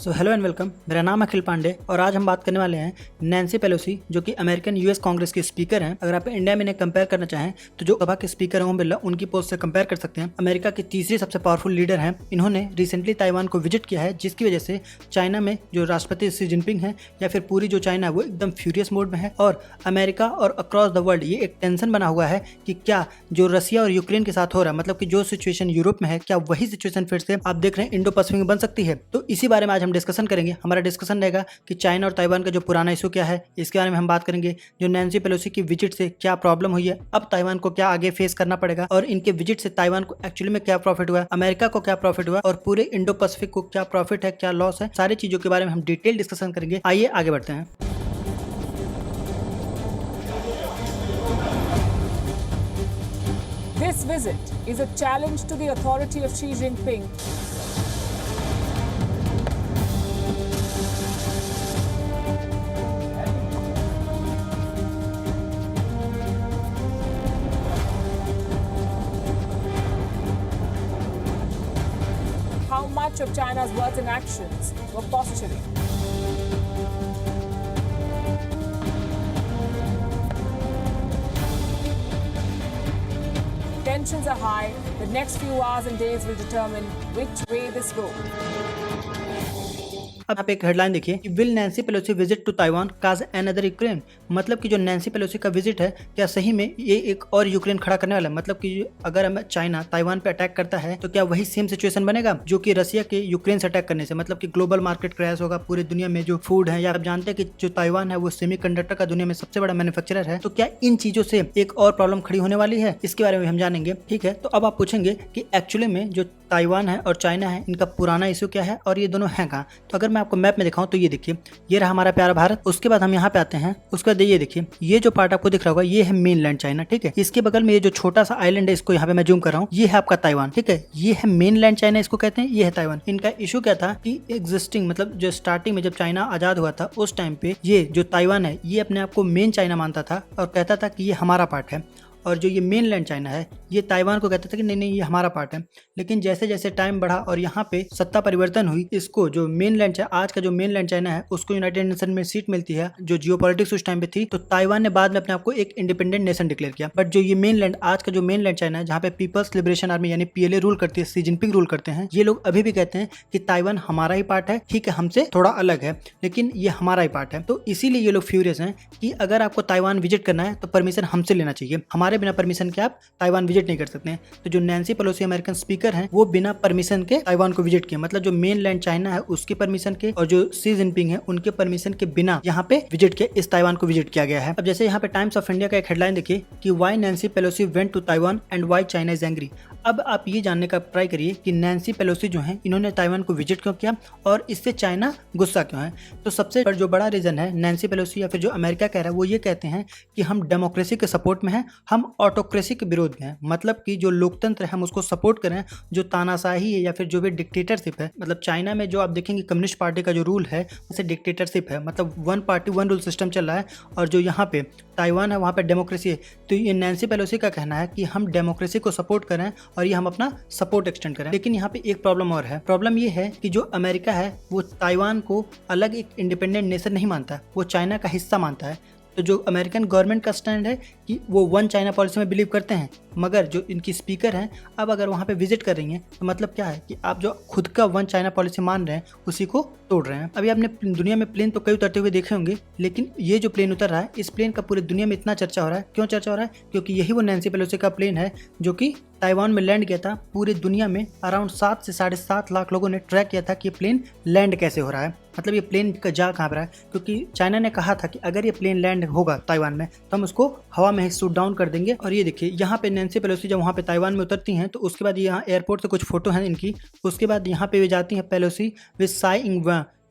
Hello and welcome. मेरा नाम अखिल पांडे और आज हम बात करने वाले हैं नैन्सी पेलोसी जो कि अमेरिकन यूएस कांग्रेस की स्पीकर हैं। अगर आप इंडिया में इन्हें कंपेयर करना चाहें तो जो सभा के स्पीकर हैं ओम बिरला उनकी पोस्ट से कंपेयर कर सकते हैं। अमेरिका की तीसरी सबसे पावरफुल लीडर हैं। इन्होंने रिसेंटली ताइवान को विजिट किया है, जिसकी वजह से चाइना में जो राष्ट्रपति शी जिनपिंग है या फिर पूरी जो चाइना है वो एकदम फ्यूरियस मोड में है और अमेरिका और अक्रॉस द वर्ल्ड ये एक टेंशन बना हुआ है कि क्या जो रसिया और यूक्रेन के साथ हो रहा है, मतलब कि जो सिचुएशन यूरोप में है, क्या वही सिचुएशन फिर से आप देख रहे हैं इंडो पैसिफिक में बन सकती है। तो इसी बारे में आज हम डिस्कशन करेंगे। हमारा डिस्कशन रहेगा कि चाइना और ताइवान का जो पुराना इशू क्या है, इसके बारे में हम बात करेंगे। जो नैन्सी पेलोसी की विजिट से क्या प्रॉब्लम हुई है, अब ताइवान को क्या आगे फेस करना पड़ेगा और इनके विजिट से ताइवान को एक्चुअली में क्या प्रॉफिट हुआ है, अमेरिका को क्या प्रॉफिट हुआ और पूरे इंडो पैसिफिक को क्या प्रॉफिट है, क्या लॉस है, सारी चीजों के बारे में हम डिटेल डिस्कशन करेंगे। आइए आगे बढ़ते हैं। This visit is a challenge to the authority of Xi Jinping. How much of China's words and actions were posturing? Tensions are high. The next few hours and days will determine which way this goes. अब आप एक headline देखिए कि will Nancy Pelosi visit to Taiwan cause another Ukraine. मतलब कि जो Nancy Pelosi का visit है, क्या सही में ये एक और यूक्रेन खड़ा करने वाला है। मतलब कि अगर चाइना ताइवान पे अटैक करता है तो क्या वही सेम सिचुएशन बनेगा जो कि रसिया के यूक्रेन से अटैक करने से, मतलब कि ग्लोबल मार्केट क्रैश होगा, पूरी दुनिया में जो फूड है, या आप जानते हैं कि जो ताइवान है वो सेमीकंडक्टर का दुनिया में सबसे बड़ा मैन्युफैक्चरर है। तो क्या इन चीजों से एक और प्रॉब्लम खड़ी होने वाली है, इसके बारे में हम जानेंगे। ठीक है, तो अब आप पूछेंगे कि एक्चुअली में जो ताइवान है और चाइना है, इनका पुराना इशू क्या है और ये दोनों हैं कहाँ। तो अगर मैं आपको मैप में दिखाऊं तो ये देखिए, ये रहा हमारा प्यारा भारत। उसके बाद हम यहाँ पे आते हैं, उसके बाद ये देखिए, ये जो पार्ट आपको दिख रहा होगा ये है मेनलैंड चाइना। ठीक है, इसके बगल में ये जो छोटा सा आइलैंड है, इसको यहाँ पे मैं जूम कर रहा हूँ, ये है आपका ताइवान। ठीक है, ये है मेनलैंड चाइना, इसको कहते हैं, ये है ताइवान। इनका इशू क्या था कि एग्जिस्टिंग, मतलब जो स्टार्टिंग में जब चाइना आजाद हुआ था उस टाइम पे ये जो ताइवान है ये अपने आप को मेन चाइना मानता था और कहता था कि ये हमारा पार्ट है, और जो ये मेनलैंड चाइना है ये ताइवान को कहता था कि नहीं नहीं ये हमारा पार्ट है। लेकिन जैसे जैसे टाइम बढ़ा और यहाँ पे सत्ता परिवर्तन हुई, इसको जो मेनलैंड आज का जो मेनलैंड चाइना है उसको यूनाइटेड नेशन में सीट मिलती है जो जियोपॉलिटिक्स उस टाइम पे थी, तो ताइवान ने बाद में अपने आप को एक इंडिपेंडेंट नेशन डिक्लेयर किया। बट जो ये मेनलैंड आज का जो मेनलैंड चाइना है, जहाँ पे पीपल्स लिबरेशन आर्मी यानी पीएलए रूल करती है, शी जिनपिंग रूल करते हैं, ये लोग अभी भी कहते हैं कि ताइवान हमारा ही पार्ट है। ठीक है, हमसे थोड़ा अलग है लेकिन ये हमारा ही पार्ट है। तो इसीलिए ये लोग फ्यूरियस हैं कि अगर आपको ताइवान विजिट करना है तो परमिशन हमसे लेना चाहिए, हमारे बिना परमिशन के आप ताइवान विजिट नहीं कर सकते हैं। तो जो नैन्सी पेलोसी अमेरिकन स्पीकर हैं वो बिना परमिशन के ताइवान को विजिट किए, मतलब जो मेनलैंड चाइना है उसकी परमिशन के और जो शी जिनपिंग है उनके परमिशन के बिना यहाँ पे विजिट किया, इस ताइवान को विजिट किया गया है। अब जैसे यहाँ पे टाइम्स ऑफ इंडिया का एक हेडलाइन देखिए कि why Nancy Pelosi went to Taiwan and why China is angry. अब आप ये जानने का ट्राई करिए कि नैन्सी पेलोसी जो है इन्होंने ताइवान को विजिट क्यों किया और इससे चाइना गुस्सा क्यों है। तो सबसे जो बड़ा रीजन है नैन्सी पेलोसी या फिर जो अमेरिका कह रहा है वो ये कहते हैं कि हम डेमोक्रेसी के सपोर्ट में हैं, हम ऑटोक्रेसी के विरोध में हैं। मतलब कि जो लोकतंत्र है हम उसको सपोर्ट करें, जो तानाशाही है या फिर जो भी डिक्टेटरशिप है, मतलब चाइना में जो आप देखेंगे कम्युनिस्ट पार्टी का जो रूल है उसे डिक्टेटरशिप है, मतलब one party one rule system चल रहा है। और जो यहाँ पे ताइवान है वहाँ पे डेमोक्रेसी है। तो ये नैन्सी पेलोसी का कहना है कि हम डेमोक्रेसी को सपोर्ट करें और ये हम अपना सपोर्ट एक्सटेंड करें। लेकिन यहाँ पे एक प्रॉब्लम और है। प्रॉब्लम ये है कि जो अमेरिका है वो ताइवान को अलग एक इंडिपेंडेंट नेशन नहीं मानता, वो चाइना का हिस्सा मानता है। तो जो अमेरिकन गवर्नमेंट का स्टैंड है कि वो वन चाइना पॉलिसी में बिलीव करते हैं, मगर जो इनकी स्पीकर हैं अब अगर वहाँ पे विजिट कर रही हैं तो मतलब क्या है कि आप जो खुद का वन चाइना पॉलिसी मान रहे हैं उसी को तोड़ रहे हैं। अभी आपने दुनिया में प्लेन तो कई उतरते हुए देखे होंगे, लेकिन ये जो प्लेन उतर रहा है इस प्लेन का पूरी दुनिया में इतना चर्चा हो रहा है। क्यों चर्चा हो रहा है? क्योंकि यही वो नैन्सी पेलोसी का प्लेन है जो कि ताइवान में लैंड किया था। पूरी दुनिया में अराउंड 7 से 7.5 लाख लोगों ने ट्रैक किया था कि ये प्लेन लैंड कैसे हो रहा है, मतलब ये प्लेन का जा कहाँ पर है। क्योंकि चाइना ने कहा था कि अगर ये प्लेन लैंड होगा ताइवान में तो हम उसको हवा में ही शूट डाउन कर देंगे। और ये देखिए यहाँ पे नैन्सी पेलोसी जब वहाँ पे ताइवान में उतरती हैं तो उसके बाद यहाँ एयरपोर्ट से कुछ फोटो हैं इनकी, उसके बाद यहाँ पे वे जाती हैं पेलोसी विद साई इंग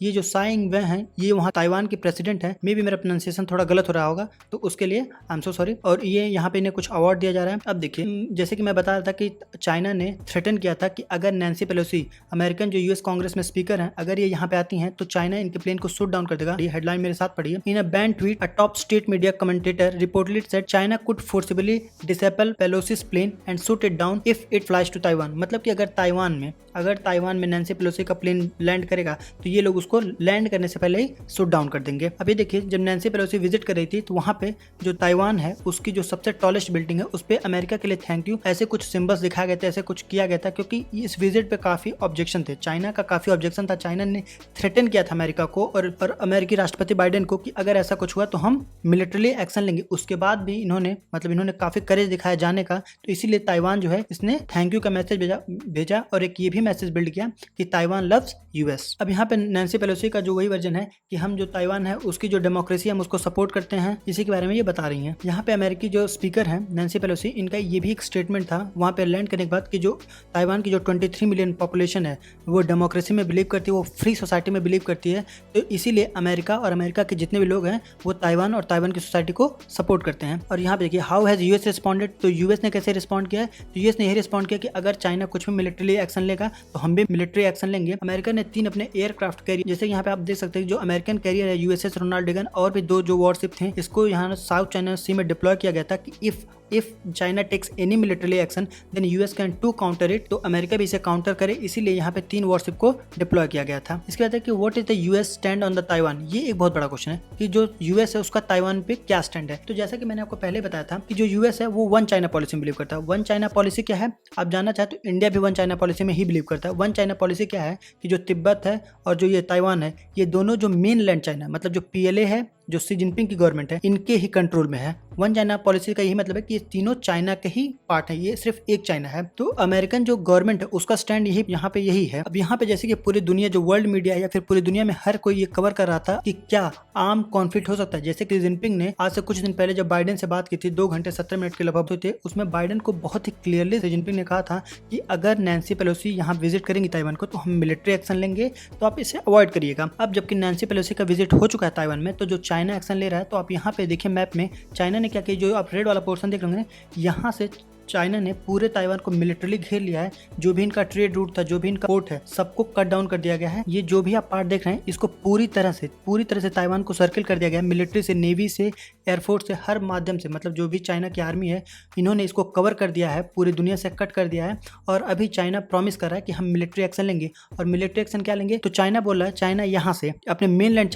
ये जो साई इंग वे हैं ये वहाँ ताइवान के प्रेसिडेंट हैं। मे भी मेरा प्रोनाउंसिएशन थोड़ा गलत हो रहा होगा तो उसके लिए आई एम सो सॉरी। और ये यहाँ पे इन्हें कुछ अवार्ड दिया जा रहा है। अब देखिए जैसे कि मैं बता रहा था कि चाइना ने थ्रेटन किया था कि अगर नैन्सी पेलोसी अमेरिकन जो यूएस कांग्रेस में स्पीकर हैं अगर ये यहाँ पे आती हैं तो चाइना इनके प्लेन को शूट डाउन कर देगा। ये हेडलाइन मेरे साथ पढ़िए। In a ban tweet a top state media commentator reportedly said China could forcibly disable Pelosi's plane and shoot it down if it flies to Taiwan. मतलब कि अगर ताइवान में नैन्सी पेलोसी का प्लेन लैंड करेगा तो ये लोग उसको लैंड करने से पहले ही शूट डाउन कर देंगे। अब ये देखिए जब नैन्सी पेलोसी विजिट कर रही थी तो वहाँ पे जो ताइवान है उसकी जो सबसे टॉलेस्ट बिल्डिंग है उस पे अमेरिका के लिए थैंक यू ऐसे कुछ सिंबल्स दिखाए गए थे, ऐसे कुछ किया गया था क्योंकि इस विजिट पे काफी ऑब्जेक्शन थे। चाइना का काफी ऑब्जेक्शन था। चाइना ने थ्रेटन किया था अमेरिका को और अमेरिकी राष्ट्रपति बाइडेन को कि अगर ऐसा कुछ हुआ तो हम मिलिट्री एक्शन लेंगे। उसके बाद भी इन्होंने काफी करेज दिखाया जाने का, तो इसीलिए ताइवान जो है इसने थैंक यू का मैसेज भेजा और एक ये भी मैसेज बिल्ड किया कि ताइवान लव्स यूएस। अब यहाँ पे नैन्सी पेलोसी का जो वही वर्जन है कि हम जो ताइवान है उसकी जो डेमोक्रेसी हम उसको सपोर्ट करते हैं, इसी के बारे में ये बता रही हैं। यहाँ पे अमेरिकी जो स्पीकर हैं नैन्सी पेलोसी, इनका ये भी एक स्टेटमेंट था वहाँ पे लैंड करने के बाद कि जो ताइवान की जो 23 मिलियन पॉपुलेशन है वो डेमोक्रेसी में बिलीव करती है, वो फ्री सोसाइटी में बिलीव करती है। तो इसीलिए अमेरिका और अमेरिका के जितने भी लोग हैं वो ताइवान और ताइवान की सोसाइटी को सपोर्ट करते हैं। और यहाँ पे देखिए हाउ हैज यूएस रिस्पॉन्डेड, तो यूएस ने कैसे रिस्पॉन्ड किया है, तो यूएस ने यही रिस्पॉन्ड किया कि अगर चाइना कुछ भी मिलिट्री एक्शन लेगा तो हम भी मिलिट्री एक्शन लेंगे। अमेरिका ने 3 अपने एयरक्राफ्ट कैरियर, जैसे यहाँ पे आप देख सकते हैं जो अमेरिकन कैरियर है यूएसएस रोनाल्ड रेगन और भी 2 जो वॉरशिप थे, इसको यहाँ साउथ चाइना सी में डिप्लॉय किया गया था कि if China takes any military action then US can to counter it, तो अमेरिका भी इसे काउंटर करे, इसीलिए यहाँ पे 3 वॉरशिप को डिप्लॉय किया गया था। इसके बाद है कि what is the US stand on the Taiwan. ये एक बहुत बड़ा क्वेश्चन है कि जो यूएस है उसका ताइवान पे क्या स्टैंड है। तो जैसा कि मैंने आपको पहले बताया था कि जो यूएस है वो वन चाइना पॉलिसी में बिलीव करता है। वन चाइना पॉलिसी क्या है आप जानना चाहे तो इंडिया भी वन चाइना पॉलिसी में ही बिलीव करता है। वन चाइना पॉलिसी क्या है कि जो तिब्बत है और जो ये ताइवान है ये दोनों जो मेन लैंड चाइना मतलब जो पीएलए है जो सी जिनपिंग की गवर्नमेंट है इनके ही कंट्रोल में है। वन चाइना पॉलिसी का यही मतलब है कि ये तीनों चाइना के ही पार्ट है, ये सिर्फ एक चाइना है। तो अमेरिकन जो गवर्नमेंट है उसका स्टैंड यही यहाँ पे यही है। अब यहाँ पे जैसे कि पूरी दुनिया जो वर्ल्ड मीडिया है या फिर पूरी दुनिया में हर कोई ये कवर कर रहा था कि क्या आर्म कॉन्फ्लिक्ट हो सकता है। जैसे कि जिनपिंग ने आज से कुछ दिन पहले जब बाइडेन से बात की थी 2 घंटे 17 मिनट के लगभग थे, उसमें बाइडेन को बहुत ही क्लियरली जिनपिंग ने कहा था कि अगर नैन्सी पेलोसी यहाँ विजिट करेंगी ताइवान को तो हम मिलिट्री एक्शन लेंगे, तो आप इसे अवॉइड करिएगा। अब जबकि नैन्सी पेलोसी का विजिट हो चुका है ताइवान में, तो जो चाइना एक्शन ले रहा है, तो आप यहाँ पे देखिए मैप में चाइना ने क्या किया, जो आप रेड वाला पोर्शन देख रहे होंगे यहाँ से चाइना ने पूरे ताइवान को मिलिट्रली घेर लिया है। जो भी इनका ट्रेड रूट था, जो भी इनका पोर्ट है, सबको कट डाउन कर दिया गया है। ये जो भी आप पार्ट देख रहे हैं इसको पूरी तरह से ताइवान को सर्किल कर दिया गया है। मिलिट्री से, नेवी से, एयरफोर्स से, हर माध्यम से, मतलब जो भी चाइना की आर्मी है इन्होंने इसको कवर कर दिया है, पूरी दुनिया से कट कर दिया है। और अभी चाइना प्रॉमिस कर रहा है कि हम मिलिट्री एक्शन लेंगे। और मिलिट्री एक्शन क्या लेंगे, तो चाइना बोल रहा है चाइना यहाँ से अपने मेनलैंड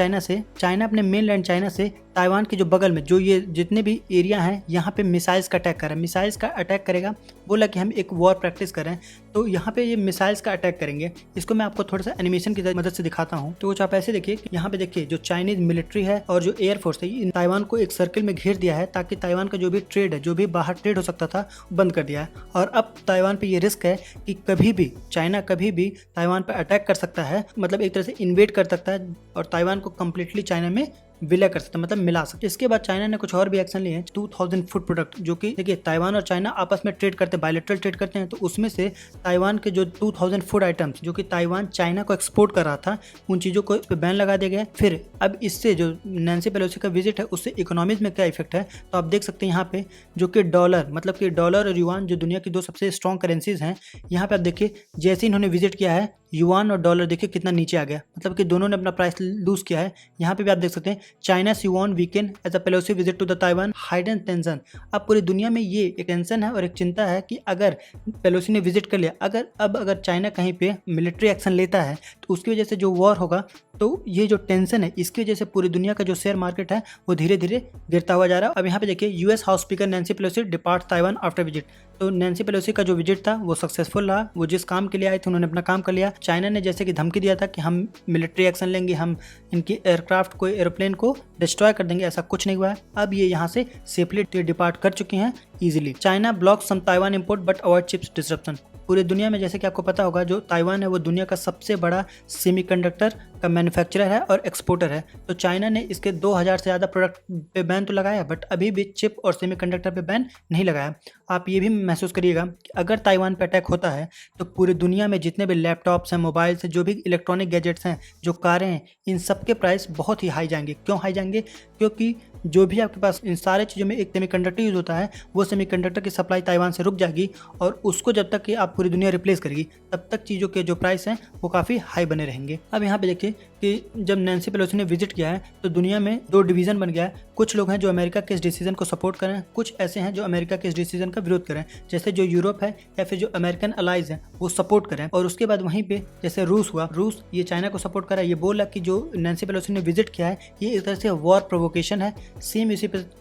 चाइना से ताइवान के जो बगल में जो ये जितने भी एरिया हैं यहाँ पे मिसाइल्स का अटैक कर रहा है, मिसाइल्स का अटैक करेगा। बोला कि हम एक वॉर प्रैक्टिस कर रहे हैं, तो यहाँ पे ये मिसाइल्स का अटैक करेंगे। इसको मैं आपको थोड़ा सा एनिमेशन की मदद से दिखाता हूँ। तो कुछ आप ऐसे देखिए, यहाँ पे देखिए जो चाइनीज मिलिट्री है और जो एयरफोर्स है इन ताइवान को एक सर्किल में घेर दिया है ताकि ताइवान का जो भी ट्रेड है, जो भी बाहर ट्रेड हो सकता था, बंद कर दिया है। और अब ताइवान पे ये रिस्क है कि कभी भी चाइना कभी भी ताइवान पे अटैक कर सकता है, मतलब एक तरह से इन्वेड कर सकता है और ताइवान को कम्प्लीटली चाइना में विलय कर सकते हैं, मतलब मिला सकते। इसके बाद चाइना ने कुछ और भी एक्शन लिए हैं। 2000 फूड प्रोडक्ट, जो कि देखिए ताइवान और चाइना आपस में ट्रेड करते हैं, बायलैटरल ट्रेड करते हैं, तो उसमें से ताइवान के जो 2000 फूड आइटम्स जो कि ताइवान चाइना को एक्सपोर्ट कर रहा था, उन चीज़ों को पे बैन लगा दिया गया। फिर अब इससे जो नैन्सी पेलोसी का विजिट है उससे इकोनॉमीज में क्या इफेक्ट है, तो आप देख सकते हैं यहाँ पे जो कि डॉलर, मतलब कि डॉलर और युआन जो दुनिया की 2 सबसे स्ट्रॉन्ग करेंसीज हैं, यहाँ पे आप देखिए जैसे इन्होंने विजिट किया है युआन और डॉलर देखिए कितना नीचे आ गया, मतलब कि दोनों ने अपना प्राइस लूज किया है। यहाँ पे भी आप देख सकते हैं China yuan weakened as a Pelosi visit to the Taiwan heighten tension. अब पूरी दुनिया में ये एक टेंशन है और एक चिंता है कि अगर पेलोसी ने विजिट कर लिया, अगर चाइना कहीं पे मिलिट्री एक्शन लेता है तो उसकी वजह से जो वॉर होगा, तो ये जो टेंशन है इसकी वजह से पूरी दुनिया का जो शेयर मार्केट है वो धीरे धीरे गिरता हुआ जा रहा है। अब यहाँ पे देखिए US house speaker Nancy Pelosi depart Taiwan after visit. तो नैन्सी पेलोसी का जो विजिट था वो सक्सेसफुल रहा, वो जिस काम के लिए आए थे उन्होंने अपना काम कर लिया। चाइना ने जैसे कि धमकी दिया था कि हम मिलिट्री एक्शन लेंगे, हम इनकी एयरक्राफ्ट को, एरोप्लेन को डिस्ट्रॉय कर देंगे, ऐसा कुछ नहीं हुआ है। अब ये यहाँ से सेफली डिपार्ट कर चुकी हैं easily. China block some Taiwan import but avoid chips disruption. पूरी दुनिया में जैसे कि आपको पता होगा जो ताइवान है वो दुनिया का सबसे बड़ा सेमीकंडक्टर का मैन्युफैक्चरर है और एक्सपोर्टर है। तो चाइना ने इसके 2000 से ज़्यादा प्रोडक्ट पे बैन तो लगाया, बट अभी भी चिप और सेमीकंडक्टर पे बैन नहीं लगाया। आप ये भी महसूस करिएगा कि अगर ताइवान पे अटैक होता है तो पूरी दुनिया में जितने भी लैपटॉप्स हैं, मोबाइल्स हैं, जो भी इलेक्ट्रॉनिक गैजेट्स हैं, जो कारें हैं, इन सब के प्राइस बहुत ही हाई जाएंगे। क्यों हाई जाएंगे? क्योंकि जो भी आपके पास इन सारे चीज़ों में एक सेमीकंडक्टर यूज़ होता है, वो सेमीकंडक्टर की सप्लाई ताइवान से रुक जाएगी और उसको जब तक कि आप पूरी दुनिया रिप्लेस करेगी तब तक चीज़ों के जो प्राइस हैं वो काफ़ी हाई बने रहेंगे। अब यहाँ पे देखिए कि जब नैन्सी पेलोसी ने विजिट किया है तो दुनिया में 2 डिवीज़न बन गया है। कुछ लोग हैं जो अमेरिका के इस डिसीजन को सपोर्ट करें, कुछ ऐसे हैं जो अमेरिका के इस डिसीजन का विरोध करें, जैसे जो यूरोप है या फिर जो अमेरिकन अलाइज हैं वो सपोर्ट करें। और उसके बाद वहीं पे जैसे रूस हुआ, रूस ये चाइना को सपोर्ट करा, ये बोला कि जो नैन्सी पेलोसी ने विजिट किया है ये एक तरह से वॉर प्रोवोकेशन है। सेम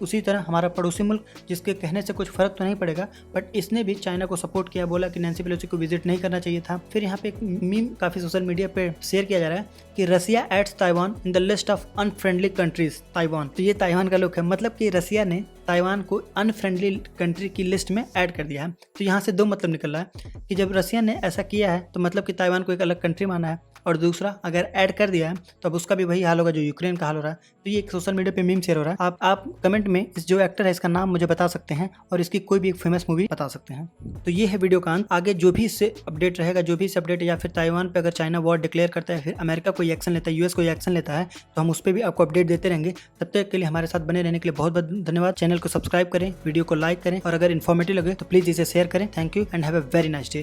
उसी तरह हमारा पड़ोसी मुल्क, जिसके कहने से कुछ फर्क तो नहीं पड़ेगा, बट इसने भी चाइना को सपोर्ट किया, बोला कि नैन्सी पेलोसी को विजिट नहीं करना चाहिए था। फिर यहाँ पे एक मीम काफ़ी सोशल मीडिया पे शेयर किया जा रहा है कि Russia adds Taiwan in the list of unfriendly countries Taiwan. तो ये ताइवान का लुक है, मतलब कि रसिया ने ताइवान को अनफ्रेंडली कंट्री की लिस्ट में ऐड कर दिया है। तो यहाँ से 2 मतलब निकल रहा है कि जब रसिया ने ऐसा किया है तो मतलब कि ताइवान को एक अलग कंट्री माना है, और दूसरा अगर ऐड कर दिया है तो अब उसका भी वही हाल होगा जो यूक्रेन का हाल हो रहा है। तो ये एक सोशल मीडिया पे मीम शेयर हो रहा है। आप कमेंट में इस जो एक्टर है इसका नाम मुझे बता सकते हैं और इसकी कोई भी एक फेमस मूवी बता सकते हैं। तो ये है वीडियो का अंत। आगे जो भी इससे अपडेट रहेगा, जो भी इससे अपडेट या फिर ताइवान पे अगर चाइना वॉर डिक्लेयर करता है, फिर अमेरिका कोई एक्शन लेता है, यूएस कोई एक्शन लेता है, तो हम उस पर भी आपको अपडेट देते रहेंगे। तब तक के लिए हमारे साथ बने रहने के लिए बहुत बहुत धन्यवाद। चैनल को सब्सक्राइब करें, वीडियो को लाइक करें और अगर इन्फॉर्मेटिव लगे तो प्लीज़ इसे शेयर करें। Thank you and have a very nice day.